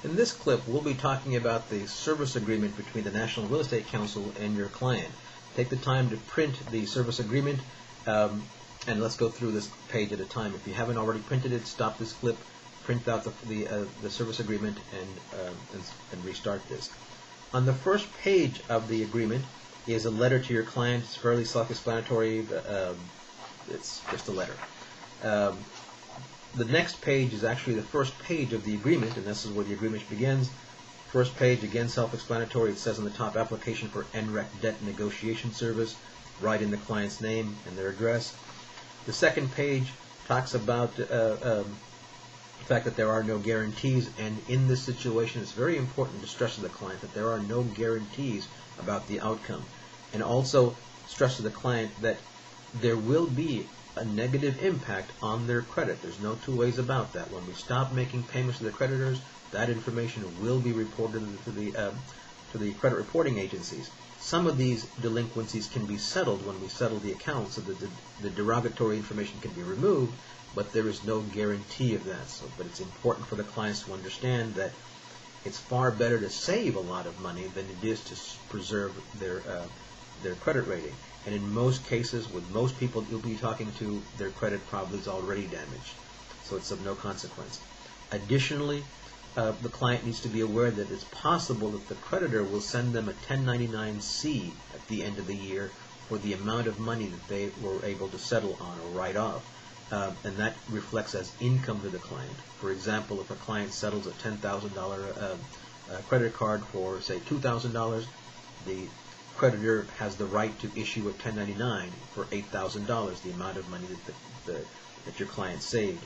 In this clip, we'll be talking about the service agreement between the National Real Estate Council and your client. Take the time to print the service agreement, and let's go through this page at a time. If you haven't already printed it, stop this clip, print out the service agreement, and restart this. On the first page of the agreement is a letter to your client. It's fairly self-explanatory. It's just a letter. The next page is actually the first page of the agreement, and this is where the agreement begins. First page, again, self-explanatory. It says on the top, application for NREC debt negotiation service. Write in the client's name and their address. The second page talks about the fact that there are no guarantees, and in this situation it's very important to stress to the client that there are no guarantees about the outcome, and also stress to the client that there will be a negative impact on their credit. There's no two ways about that. When we stop making payments to the creditors, that information will be reported to the credit reporting agencies. Some of these delinquencies can be settled when we settle the account, so that the derogatory information can be removed, but there is no guarantee of that. But it's important for the clients to understand that it's far better to save a lot of money than it is to preserve their credit rating. And in most cases, with most people you'll be talking to, their credit probably is already damaged, so it's of no consequence. Additionally, the client needs to be aware that it's possible that the creditor will send them a 1099-C at the end of the year for the amount of money that they were able to settle on or write off, and that reflects as income to the client. For example, if a client settles a $10,000 credit card for, say, $2,000, the creditor has the right to issue a 1099 for $8,000, the amount of money that your client saved.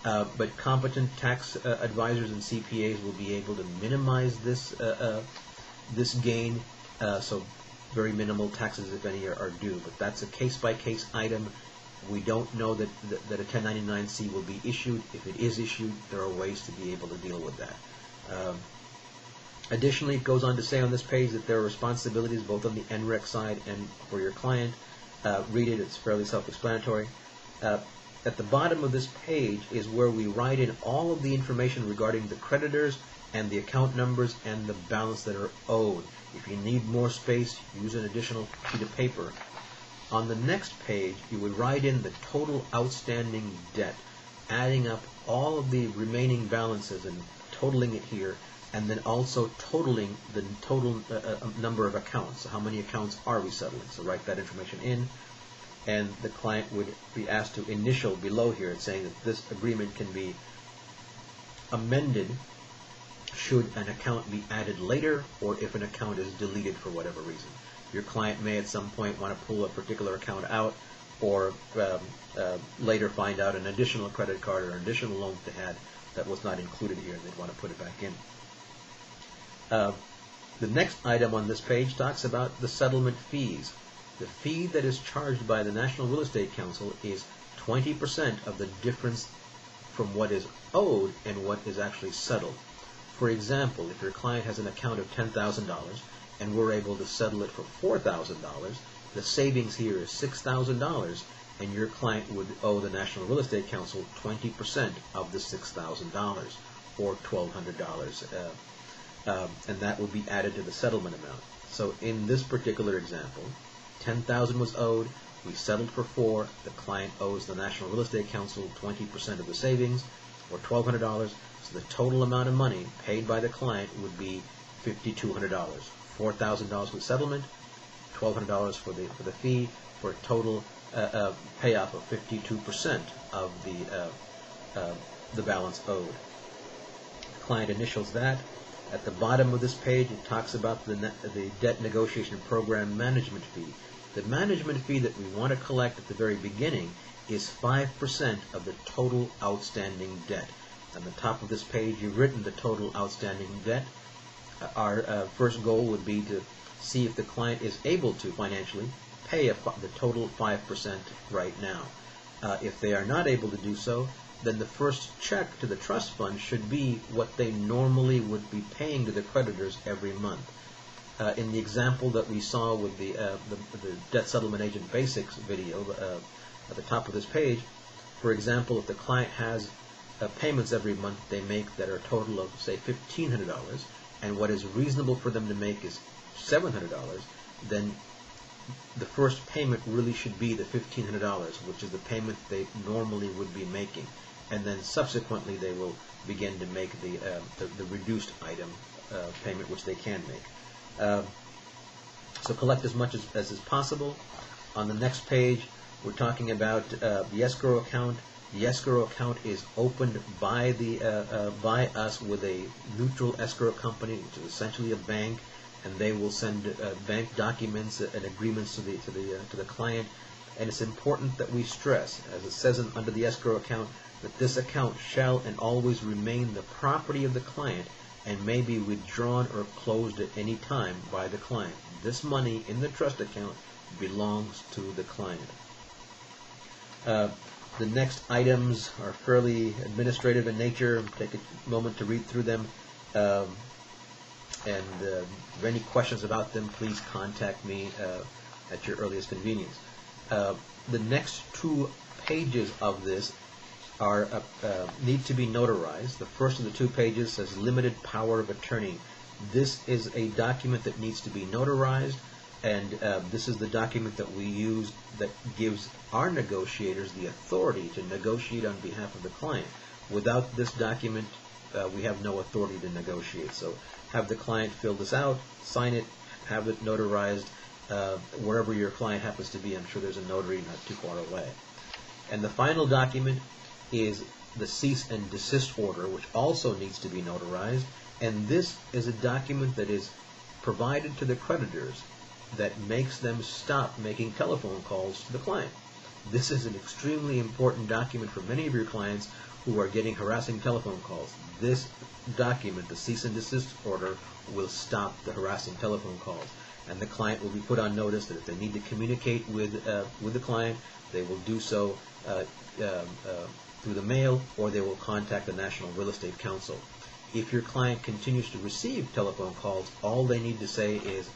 But competent tax advisors and CPAs will be able to minimize this gain, so very minimal taxes, if any, are due. But that's a case-by-case item. We don't know that a 1099-C will be issued. If it is issued, there are ways to be able to deal with that. Additionally, it goes on to say on this page that there are responsibilities both on the NREC side and for your client. Read it, it's fairly self-explanatory. At the bottom of this page is where we write in all of the information regarding the creditors and the account numbers and the balance that are owed. If you need more space, use an additional sheet of paper. On the next page, you would write in the total outstanding debt, adding up all of the remaining balances and totaling it here, and then also totaling the total number of accounts. So how many accounts are we settling? So write that information in, and the client would be asked to initial below here. It's saying that this agreement can be amended should an account be added later, or if an account is deleted for whatever reason. Your client may at some point want to pull a particular account out, or later find out an additional credit card or an additional loan they had that was not included here, and they'd want to put it back in. The next item on this page talks about the settlement fees. The fee that is charged by the National Real Estate Council is 20% of the difference from what is owed and what is actually settled. For example, if your client has an account of $10,000 and we're able to settle it for $4,000, the savings here is $6,000, and your client would owe the National Real Estate Council 20% of the $6,000, or $1,200. And that will be added to the settlement amount. So in this particular example, $10,000 was owed, we settled for $4,000, the client owes the National Real Estate Council 20% of the savings, or $1,200, so the total amount of money paid by the client would be $5,200. $4,000 for settlement, $1,200 for the fee, for a total payoff of 52% of the balance owed. The client initials that. At the bottom of this page, it talks about the debt negotiation program management fee. The management fee that we want to collect at the very beginning is 5% of the total outstanding debt. On the top of this page, you've written the total outstanding debt. Our first goal would be to see if the client is able to financially pay the total 5% right now. If they are not able to do so, then the first check to the trust fund should be what they normally would be paying to the creditors every month. In the example that we saw with the Debt Settlement Agent Basics video at the top of this page, for example, if the client has payments every month they make that are a total of, say, $1,500, and what is reasonable for them to make is $700, then the first payment really should be the $1,500, which is the payment they normally would be making, and then subsequently they will begin to make the reduced item payment, which they can make. So collect as much as is possible. On the next page, we're talking about the escrow account. The escrow account is opened by us with a neutral escrow company, which is essentially a bank, and they will send bank documents and agreements to the client. And it's important that we stress, as it says under the escrow account, that this account shall and always remain the property of the client and may be withdrawn or closed at any time by the client. This money in the trust account belongs to the client. The next items are fairly administrative in nature. Take a moment to read through them. And if you have any questions about them, please contact me at your earliest convenience. The next 2 pages of this are need to be notarized. The first of the 2 pages says limited power of attorney. This is a document that needs to be notarized, and this is the document that we use that gives our negotiators the authority to negotiate on behalf of the client. Without this document, we have no authority to negotiate. So have the client fill this out, sign it, have it notarized wherever your client happens to be. I'm sure there's a notary not too far away. And the final document is the cease and desist order, which also needs to be notarized. And this is a document that is provided to the creditors that makes them stop making telephone calls to the client. This is an extremely important document for many of your clients who are getting harassing telephone calls. This document, the cease and desist order, will stop the harassing telephone calls. And the client will be put on notice that if they need to communicate with the client, they will do so through the mail, or they will contact the National Real Estate Council. If your client continues to receive telephone calls, all they need to say is,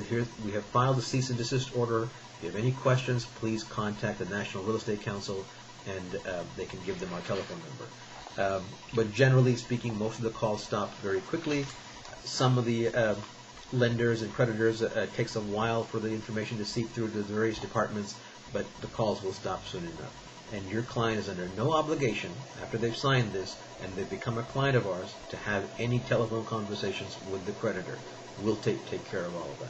"Here, we have filed a cease and desist order. If you have any questions, please contact the National Real Estate Council," and they can give them our telephone number. But generally speaking, most of the calls stop very quickly. Some of the lenders and creditors, it takes a while for the information to seep through to the various departments, but the calls will stop soon enough. And your client is under no obligation, after they've signed this and they've become a client of ours, to have any telephone conversations with the creditor. We'll take care of all of that.